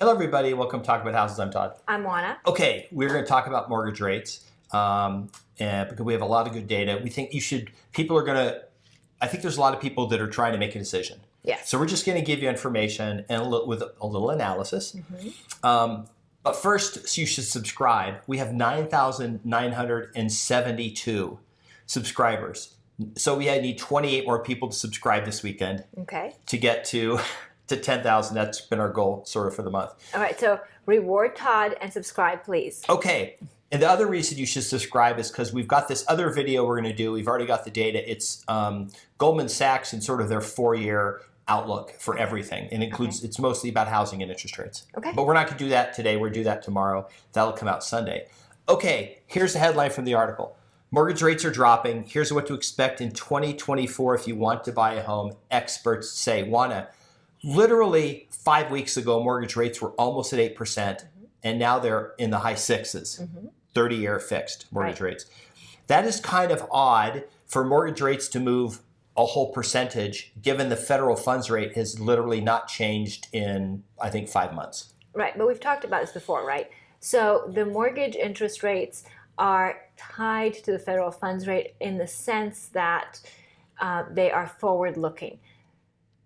Hello, everybody. Welcome to Talk About Houses. I'm Todd. I'm Juana. Okay, we're going to talk about mortgage rates and because we have a lot of good data. We think I think there's a lot of people that are trying to make a decision. Yes. So we're just going to give you information and with a little analysis. But first, so you should subscribe. We have 9,972 subscribers. So we need 28 more people to subscribe this weekend. Okay. To get to 10,000. That's been our goal sort of for the month. All right. So reward Todd and subscribe, please. Okay. And the other reason you should subscribe is because we've got this other video we're going to do. We've already got the data. It's Goldman Sachs and sort of their 4-year outlook for everything. And it's mostly about housing and interest rates. Okay. But we're not going to do that today. We're going to do that tomorrow. That'll come out Sunday. Okay. Here's the headline from the article. Mortgage rates are dropping. Here's what to expect in 2024 if you want to buy a home. Experts say. Juana, literally 5 weeks ago, mortgage rates were almost at 8%, and now they're in the high 6s, 30-year fixed mortgage rates. That is kind of odd for mortgage rates to move a whole percentage, given the federal funds rate has literally not changed in, I think, 5 months. Right, but we've talked about this before, right? So the mortgage interest rates are tied to the federal funds rate in the sense that they are forward-looking.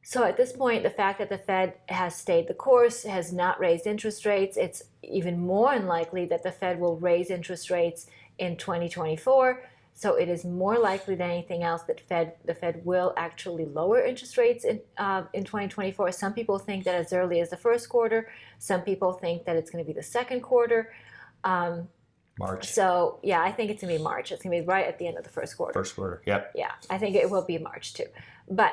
So at this point, the fact that the Fed has stayed the course, has not raised interest rates, it's even more unlikely that the Fed will raise interest rates in 2024. So it is more likely than anything else that the Fed will actually lower interest rates in 2024. Some people think that as early as the first quarter. Some people think that it's going to be the second quarter. March. So, yeah, I think it's going to be March. It's going to be right at the end of the first quarter. First quarter, yep. Yeah, I think it will be March too. But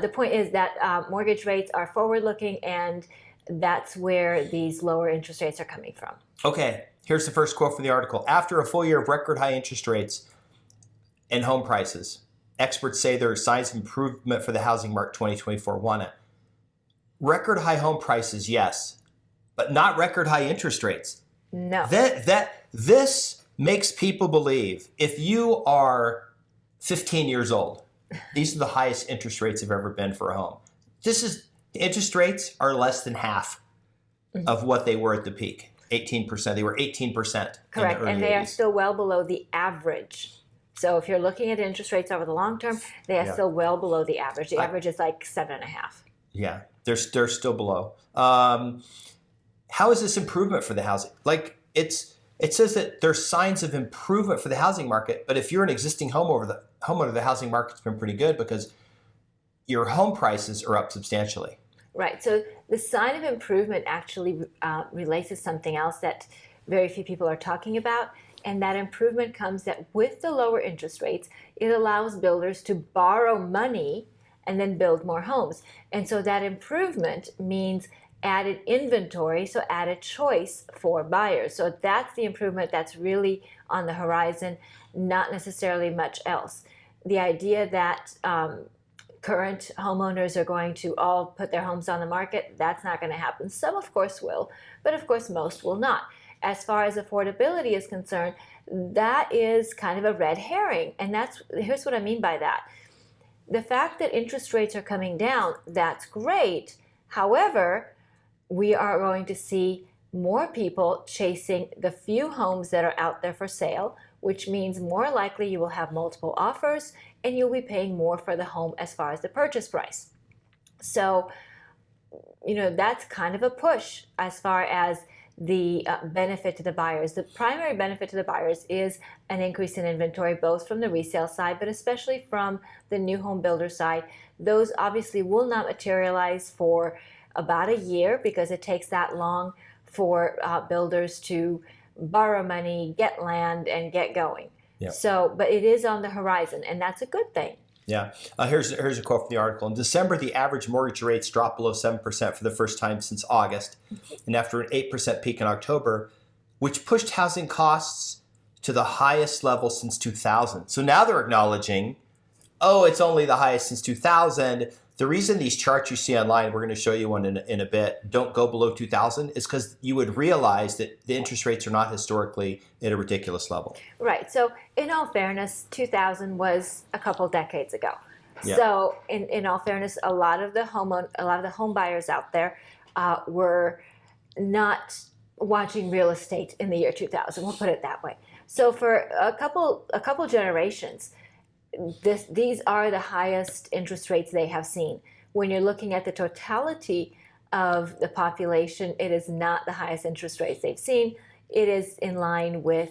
the point is that mortgage rates are forward-looking, and that's where these lower interest rates are coming from. Okay, here's the first quote from the article. After a full year of record high interest rates and home prices, experts say there are signs of improvement for the housing market 2024. Juana, record high home prices, yes, but not record high interest rates. No. This makes people believe if you are 15 years old, these are the highest interest rates have ever been for a home. Interest rates are less than half of what they were at the peak. 18%. They were 18%. Correct, in the early and they are 80s. still well below the average. So if you're looking at interest rates over the long term, they are still well below the average. The average is like 7.5. Yeah, they're still below. How is this improvement for the housing? It says that there's signs of improvement for the housing market, but if you're an existing homeowner, the housing market's been pretty good because your home prices are up substantially. Right. So the sign of improvement actually relates to something else that very few people are talking about, and that improvement comes that with the lower interest rates, it allows builders to borrow money and then build more homes. And so that improvement means added inventory, so added choice for buyers. So that's the improvement that's really on the horizon, not necessarily much else. The idea that current homeowners are going to all put their homes on the market, that's not going to happen. Some, of course, will, but of course, most will not. As far as affordability is concerned, that is kind of a red herring. And here's what I mean by that. The fact that interest rates are coming down, that's great. However, we are going to see more people chasing the few homes that are out there for sale, which means more likely you will have multiple offers and you'll be paying more for the home as far as the purchase price. So, that's kind of a push as far as the benefit to the buyers. The primary benefit to the buyers is an increase in inventory, both from the resale side, but especially from the new home builder side. Those obviously will not materialize for about a year because it takes that long for builders to borrow money, get land, and get going. Yep. So, but it is on the horizon, and that's a good thing. Yeah. Here's a quote from the article. In December, the average mortgage rates dropped below 7% for the first time since August, and after an 8% peak in October, which pushed housing costs to the highest level since 2000. So now they're acknowledging, it's only the highest since 2000. The reason these charts you see online, we're going to show you one in a bit, don't go below 2000 is because you would realize that the interest rates are not historically at a ridiculous level. Right. So in all fairness, 2000 was a couple decades ago. Yeah. So in all fairness, a lot of the home buyers out there were not watching real estate in the year 2000. We'll put it that way. So for a couple generations, these are the highest interest rates they have seen. When you're looking at the totality of the population, it is not the highest interest rates they've seen. It is in line with,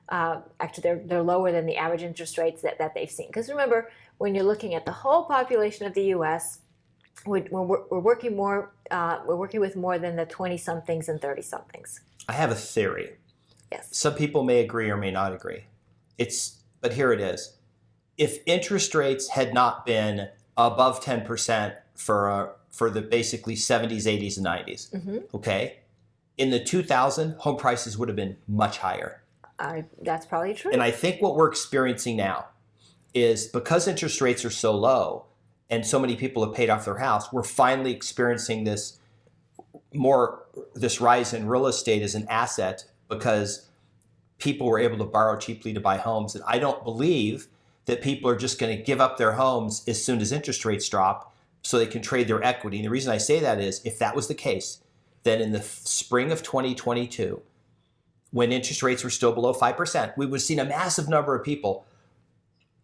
actually, they're lower than the average interest rates that they've seen. Because remember, when you're looking at the whole population of the U.S., we're working with more than the 20-somethings and 30-somethings. I have a theory. Yes. Some people may agree or may not agree. But here it is. If interest rates had not been above 10% for the basically 70s, 80s, and 90s, okay, in the 2000, home prices would have been much higher. That's probably true. And I think what we're experiencing now is because interest rates are so low and so many people have paid off their house, we're finally experiencing this rise in real estate as an asset because people were able to borrow cheaply to buy homes. And I don't believe that people are just going to give up their homes as soon as interest rates drop so they can trade their equity. And the reason I say that is if that was the case, then in the spring of 2022, when interest rates were still below 5%, we would have seen a massive number of people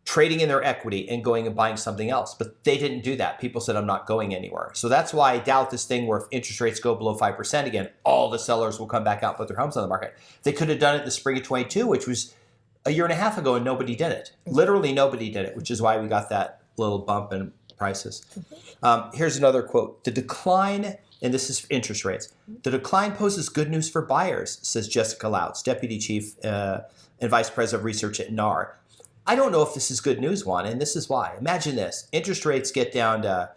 trading in their equity and going and buying something else. But they didn't do that. People said, I'm not going anywhere. So that's why I doubt this thing where if interest rates go below 5% again, all the sellers will come back out and put their homes on the market. They could have done it in the spring of 22, which was a year and a half ago, and nobody did it. Literally nobody did it, which is why we got that little bump in prices. Here's another quote. The decline, and this is interest rates, the decline poses good news for buyers, says Jessica Louts, Deputy Chief and Vice President of Research at NAR. I don't know if this is good news, Juan, and this is why. Imagine this. Interest rates get down to,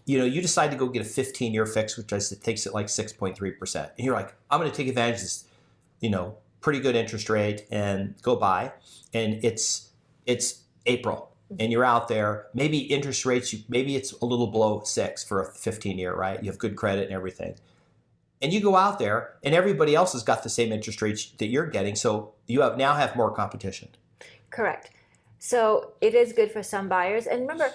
you decide to go get a 15-year fix, which takes it like 6.3%. And you're like, I'm going to take advantage of this, pretty good interest rate and go buy. And it's April and you're out there. Maybe interest rates, maybe it's a little below 6 for a 15-year, right? You have good credit and everything. And you go out there and everybody else has got the same interest rates that you're getting. So you now have more competition. Correct. So it is good for some buyers. And remember,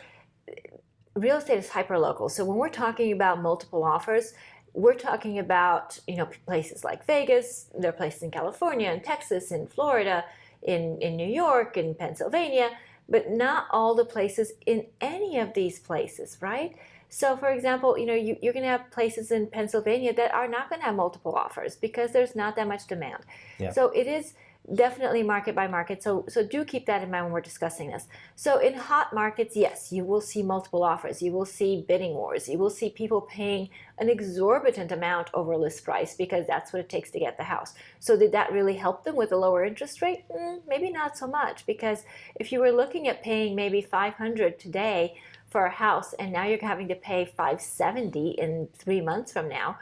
real estate is hyper-local. So when we're talking about multiple offers, we're talking about, places like Vegas. There are places in California and Texas and Florida, in New York and Pennsylvania, but not all the places in any of these places, right? So for example, you're going to have places in Pennsylvania that are not going to have multiple offers because there's not that much demand. Yeah. So it is definitely market by market. So do keep that in mind when we're discussing this. So in hot markets, yes, you will see multiple offers. You will see bidding wars. You will see people paying an exorbitant amount over list price because that's what it takes to get the house. So did that really help them with a lower interest rate? Maybe not so much, because if you were looking at paying maybe $500 today for a house and now you're having to pay $570 in 3 months from now,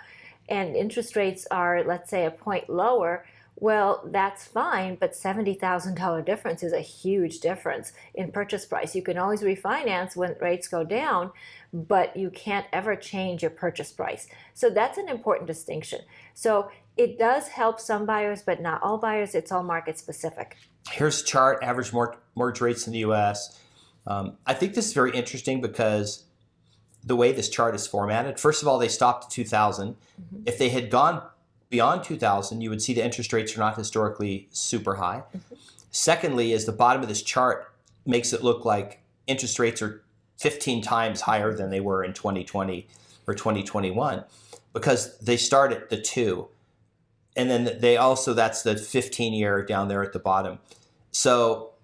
and interest rates are, let's say, a point lower, well, that's fine, but $70,000 difference is a huge difference in purchase price. You can always refinance when rates go down, but you can't ever change your purchase price. So that's an important distinction. So it does help some buyers, but not all buyers. It's all market specific. Here's a chart, average mortgage rates in the U.S. I think this is very interesting because the way this chart is formatted, first of all, they stopped at 2000. Mm-hmm. If they had gone beyond 2000, you would see the interest rates are not historically super high. Mm-hmm. Secondly, is the bottom of this chart makes it look like interest rates are 15 times higher than they were in 2020 or 2021 because they start at the 2. And then that's the 15-year down there at the bottom. So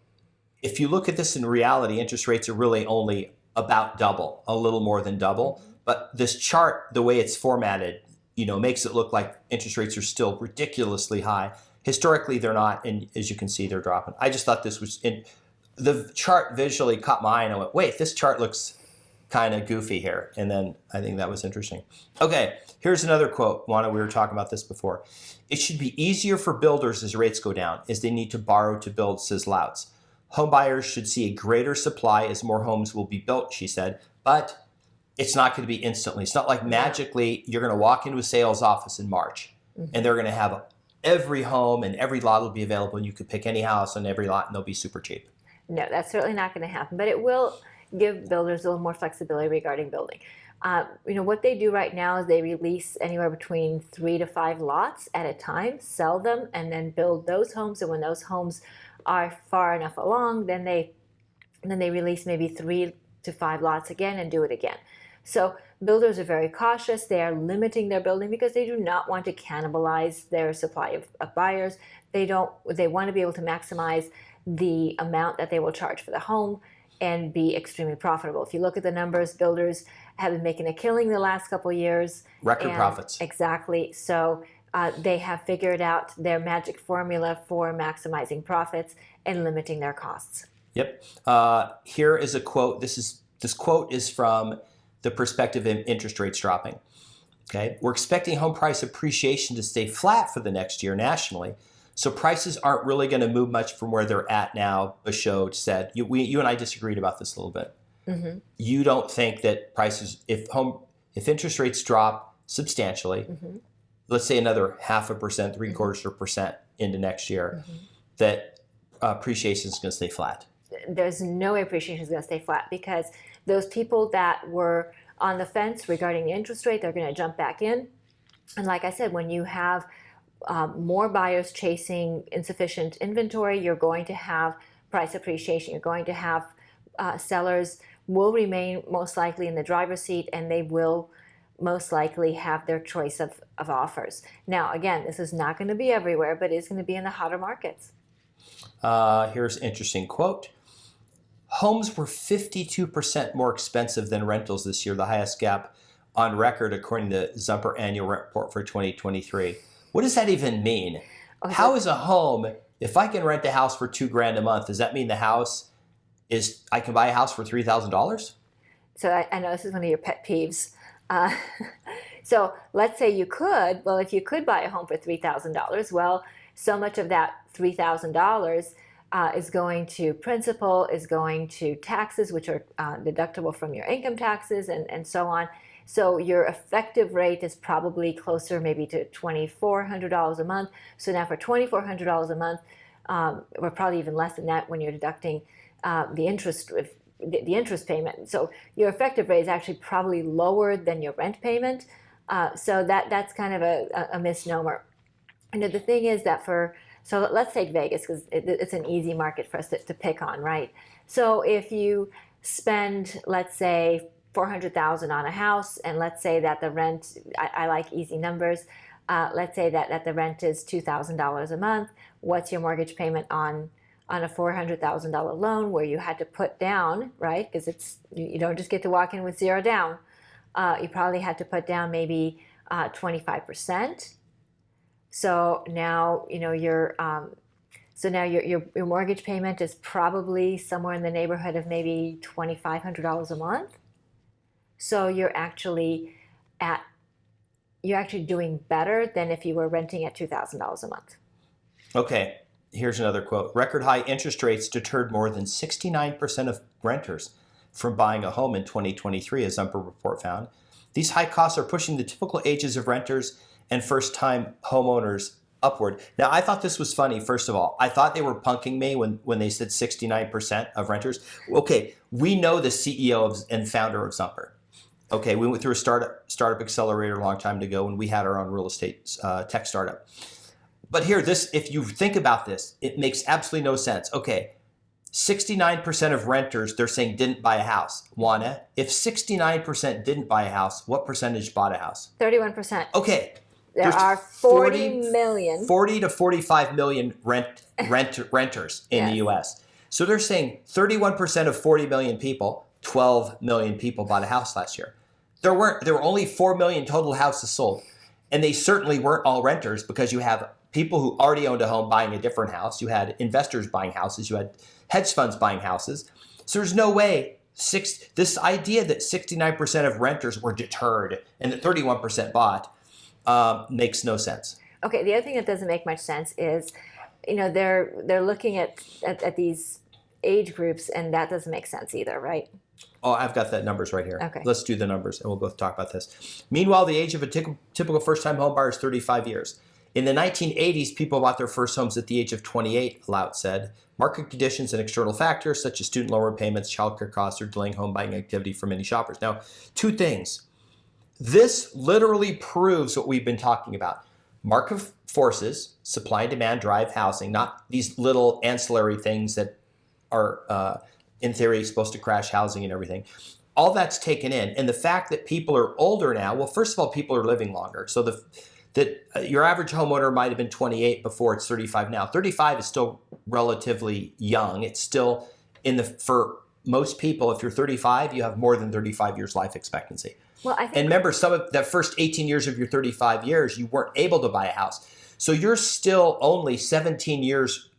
if you look at this in reality, interest rates are really only about double, a little more than double. But this chart, the way it's formatted, makes it look like interest rates are still ridiculously high. Historically, they're not, and as you can see, they're dropping. I just thought this was the chart visually caught my eye, and I went, wait, this chart looks kind of goofy here. And then I think that was interesting. Okay, here's another quote. Juana, we were talking about this before. It should be easier for builders as rates go down, as they need to borrow to build, says Louts. Home buyers should see a greater supply as more homes will be built, she said, but it's not going to be instantly. It's not like magically you're going to walk into a sales office in March and they're going to have every home and every lot will be available and you could pick any house on every lot and they'll be super cheap. No, that's certainly not going to happen, but it will give builders a little more flexibility regarding building. What they do right now is they release anywhere between 3 to 5 lots at a time, sell them, and then build those homes. And when those homes are far enough along, then they release maybe 3 to 5 lots again and do it again. So builders are very cautious. They are limiting their building because they do not want to cannibalize their supply of buyers. They want to be able to maximize the amount that they will charge for the home and be extremely profitable. If you look at the numbers, builders have been making a killing the last couple of years. Record profits. Exactly. So they have figured out their magic formula for maximizing profits and limiting their costs. Yep. Here is a quote. This quote is from the perspective of interest rates dropping. Okay. We're expecting home price appreciation to stay flat for the next year nationally. So prices aren't really going to move much from where they're at now, Bashod said. You and I disagreed about this a little bit. Mm-hmm. You don't think that prices, if interest rates drop substantially, mm-hmm. let's say another 0.5%, 0.75% into next year, mm-hmm. that appreciation is going to stay flat? There's no way appreciation is going to stay flat because those people that were on the fence regarding the interest rate, they're going to jump back in. And like I said, when you have more buyers chasing insufficient inventory, you're going to have price appreciation. You're going to have sellers will remain most likely in the driver's seat, and they will most likely have their choice of offers. Now, again, this is not going to be everywhere, but it is going to be in the hotter markets. Here's an interesting quote. Homes were 52% more expensive than rentals this year, the highest gap on record, according to Zumper Annual Report for 2023. What does that even mean? Okay. How is a home, if I can rent a house for $2,000 a month, does that mean the house is, I can buy a house for $3,000? So I know this is one of your pet peeves. So let's say you could, well, if you could buy a home for $3,000, well, so much of that $3,000 is going to principal, is going to taxes, which are deductible from your income taxes and so on. So your effective rate is probably closer maybe to $2,400 a month. So now for $2,400 a month, or probably even less than that when you're deducting the interest payment. So your effective rate is actually probably lower than your rent payment. So that's kind of a misnomer. And the thing is that so let's take Vegas because it's an easy market for us to pick on, right? So if you spend, let's say, $400,000 on a house, and let's say that the rent, I like easy numbers, let's say that the rent is $2,000 a month. What's your mortgage payment on a $400,000 loan where you had to put down, right? Because you don't just get to walk in with zero down. You probably had to put down maybe 25%. So now your mortgage payment is probably somewhere in the neighborhood of maybe $2,500 a month. So you're actually doing better than if you were renting at $2,000 a month. Okay, here's another quote. Record high interest rates deterred more than 69% of renters from buying a home in 2023, as Zumper report found. These high costs are pushing the typical ages of renters and first-time homeowners upward. Now, I thought this was funny, first of all. I thought they were punking me when they said 69% of renters. Okay, we know the CEO and founder of Zumper. Okay, we went through a startup accelerator a long time ago when we had our own real estate tech startup. But here, if you think about this, it makes absolutely no sense. Okay, 69% of renters, they're saying, didn't buy a house. Juana, if 69% didn't buy a house, what percentage bought a house? 31%. Okay. There are 40 to 45 million renters in the U.S. So they're saying 31% of 40 million people, 12 million people bought a house last year. There were only 4 million total houses sold. And they certainly weren't all renters because you have people who already owned a home buying a different house. You had investors buying houses. You had hedge funds buying houses. So there's no way this idea that 69% of renters were deterred and that 31% bought makes no sense. Okay, the other thing that doesn't make much sense is, they're looking at these age groups, and that doesn't make sense either, right? Oh, I've got the numbers right here. Okay. Let's do the numbers, and we'll both talk about this. Meanwhile, the age of a typical first-time home buyer is 35 years. In the 1980s, people bought their first homes at the age of 28, Lout said. Market conditions and external factors such as student loan repayments, childcare costs are delaying home buying activity for many shoppers. Now, two things. This literally proves what we've been talking about. Market forces, supply and demand drive housing, not these little ancillary things that are, in theory, supposed to crash housing and everything. All that's taken in. And the fact that people are older now, well, first of all, people are living longer. So your average homeowner might have been 28 before, it's 35 now. 35 is still relatively young. It's still for most people, if you're 35, you have more than 35 years life expectancy. Well, I think, and remember, some of that first 18 years of your 35 years, you weren't able to buy a house. So you're still only 17 years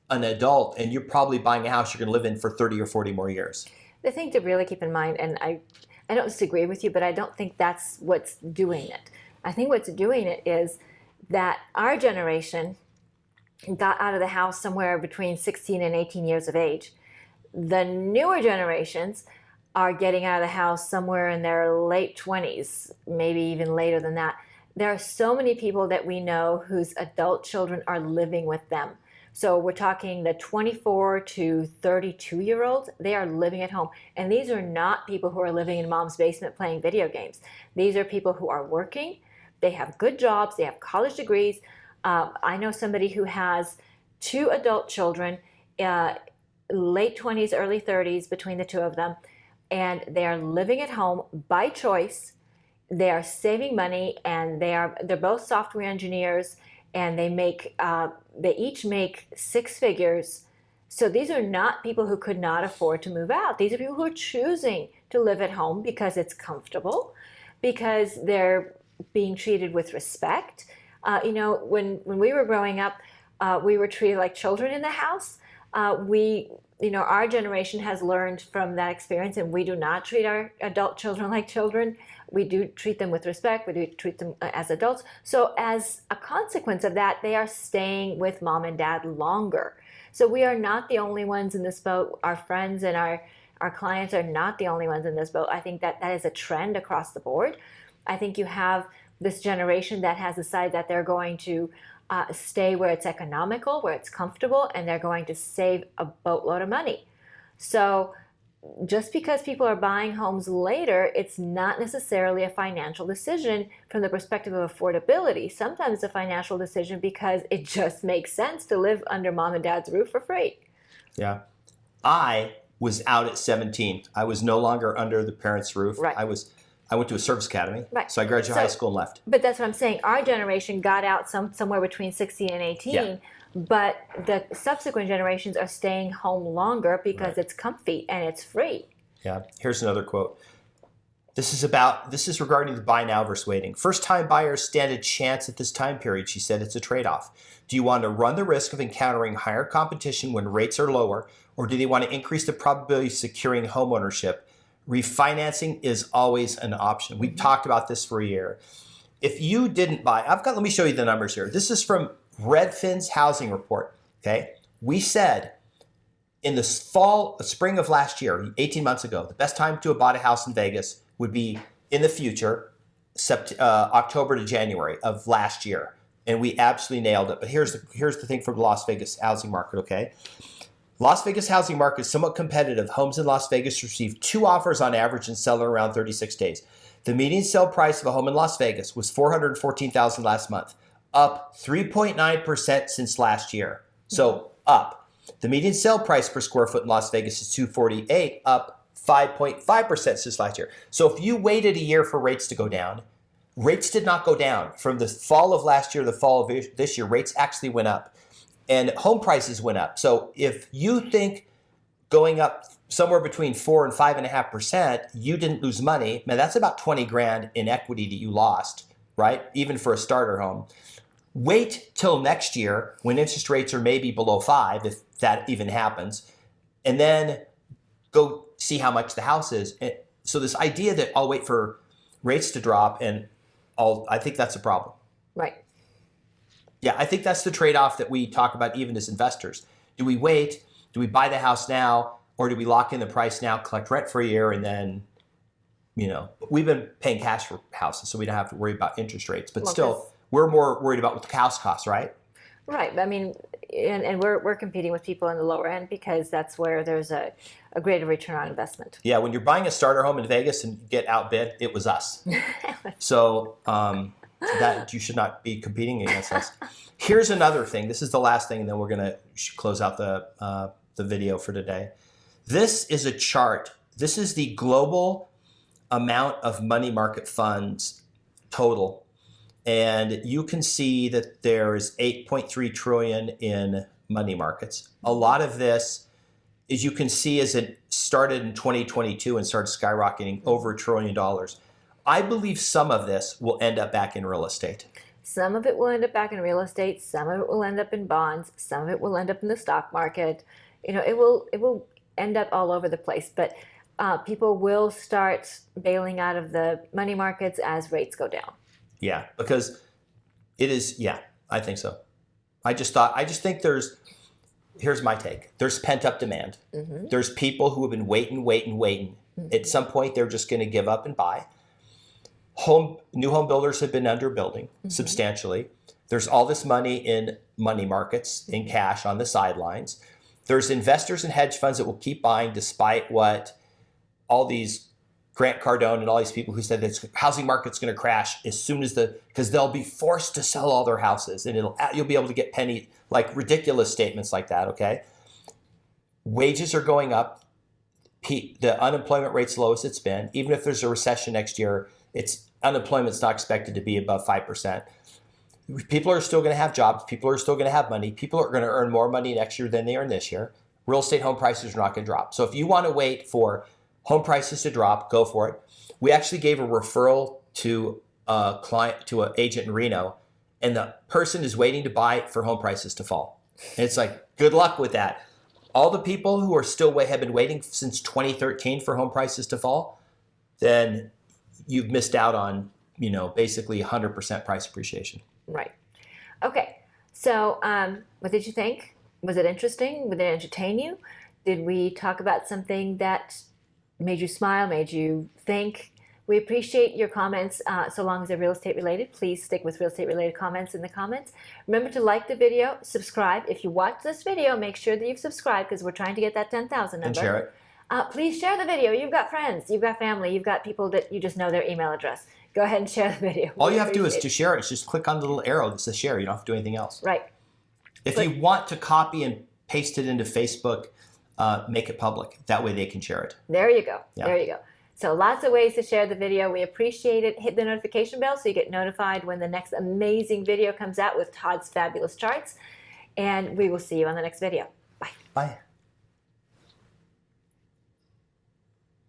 an adult, and you're probably buying a house you're going to live in for 30 or 40 more years. the thing to really keep in mind, and I don't disagree with you, but I don't think that's what's doing it. I think what's doing it is that our generation got out of the house somewhere between 16 and 18 years of age. The newer generations are getting out of the house somewhere in their late 20s, maybe even later than that. There are so many people that we know whose adult children are living with them. So we're talking the 24 to 32-year-olds, they are living at home. And these are not people who are living in mom's basement playing video games. These are people who are working, they have good jobs, they have college degrees. I know somebody who has 2 adult children, late 20s, early 30s between the 2 of them, and they are living at home by choice. They are saving money, and they're both software engineers, and they each make 6 figures. So these are not people who could not afford to move out. These are people who are choosing to live at home because it's comfortable, because they're being treated with respect. When we were growing up, we were treated like children in the house. Our generation has learned from that experience, and we do not treat our adult children like children. We do treat them with respect. We do treat them as adults. So as a consequence of that, they are staying with mom and dad longer. So we are not the only ones in this boat. Our friends and our clients are not the only ones in this boat. I think that is a trend across the board. I think you have this generation that has decided that they're going to stay where it's economical, where it's comfortable, and they're going to save a boatload of money. So just because people are buying homes later, it's not necessarily a financial decision from the perspective of affordability. Sometimes it's a financial decision because it just makes sense to live under mom and dad's roof for free. Yeah. I was out at 17. I was no longer under the parents' roof. Right. I went to a service academy. Right. So I graduated high school and left. But that's what I'm saying. Our generation got out somewhere between 16 and 18. Yeah. But the subsequent generations are staying home longer because it's comfy and it's free. Yeah. Here's another quote. This is regarding the buy now versus waiting. First time buyers stand a chance at this time period. She said it's a trade-off. Do you want to run the risk of encountering higher competition when rates are lower, or do they want to increase the probability of securing home ownership? Refinancing is always an option. We've talked about this for a year. If you didn't buy, let me show you the numbers here. This is from Redfin's housing report. Okay. We said in the spring of last year, 18 months ago, the best time to have bought a house in Vegas would be in the future, October to January of last year. And we absolutely nailed it. But here's the thing from the Las Vegas housing market. Okay. Las Vegas housing market is somewhat competitive. Homes in Las Vegas receive 2 offers on average and sell in around 36 days. The median sale price of a home in Las Vegas was $414,000 last month, up 3.9% since last year. So up. The median sale price per square foot in Las Vegas is $248, up 5.5% since last year. So if you waited a year for rates to go down, rates did not go down. From the fall of last year to the fall of this year, rates actually went up. And home prices went up. So if you think going up somewhere between 4 and 5.5%, you didn't lose money, man, that's about 20 grand in equity that you lost, right? Even for a starter home. Wait till next year when interest rates are maybe below 5, if that even happens, and then go see how much the house is. So this idea that I'll wait for rates to drop I think that's a problem. Right. Yeah, I think that's the trade-off that we talk about even as investors. Do we wait? Do we buy the house now? Or do we lock in the price now, collect rent for a year, and then, we've been paying cash for houses, so we don't have to worry about interest rates. But still, we're more worried about what the house costs, right? Right. I mean, and we're competing with people in the lower end because that's where there's a greater return on investment. Yeah, when you're buying a starter home in Vegas and get outbid, it was us. So that you should not be competing against us. Here's another thing. This is the last thing, and then we're going to close out the video for today. This is a chart. This is the global amount of money market funds total. And you can see that there is 8.3 trillion in money markets. A lot of this, as you can see, as it started in 2022 and started skyrocketing over $1 trillion. I believe some of this will end up back in real estate. Some of it will end up back in real estate. Some of it will end up in bonds. Some of it will end up in the stock market. You know, it will end up all over the place. But people will start bailing out of the money markets as rates go down. Yeah, because it is. Yeah, I think so. I just think here's my take. There's pent up demand. Mm-hmm. There's people who have been waiting. Mm-hmm. At some point, they're just going to give up and buy. New home builders have been underbuilding substantially. There's all this money in money markets, in cash on the sidelines. There's investors and hedge funds that will keep buying despite what all these Grant Cardone and all these people who said that the housing market's going to crash as soon as because they'll be forced to sell all their houses and you'll be able to get ridiculous statements like that. Okay. Wages are going up. The unemployment rate's the lowest it's been. Even if there's a recession next year, unemployment's not expected to be above 5%. People are still going to have jobs. People are still going to have money. People are going to earn more money next year than they earn this year. Real estate home prices are not going to drop. So if you want to wait for home prices to drop, go for it. We actually gave a referral to a client, to an agent in Reno, and the person is waiting to buy for home prices to fall. And it's like, good luck with that. All the people who are still have been waiting since 2013 for home prices to fall, then you've missed out on, basically 100% price appreciation. Right. Okay. So what did you think? Was it interesting? Did it entertain you? Did we talk about something that made you smile, made you think? We appreciate your comments so long as they're real estate related. Please stick with real estate related comments in the comments. Remember to like the video, subscribe. If you watch this video, make sure that you've subscribed because we're trying to get that 10,000 number. And share it. Please share the video. You've got friends, you've got family, you've got people that you just know their email address. Go ahead and share the video. All you have to do is to share it. It's just click on the little arrow that says share. You don't have to do anything else. Right. If you want to copy and paste it into Facebook, make it public. That way they can share it. There you go. Yeah. There you go. So lots of ways to share the video. We appreciate it. Hit the notification bell so you get notified when the next amazing video comes out with Todd's fabulous charts. And we will see you on the next video. Bye. Bye.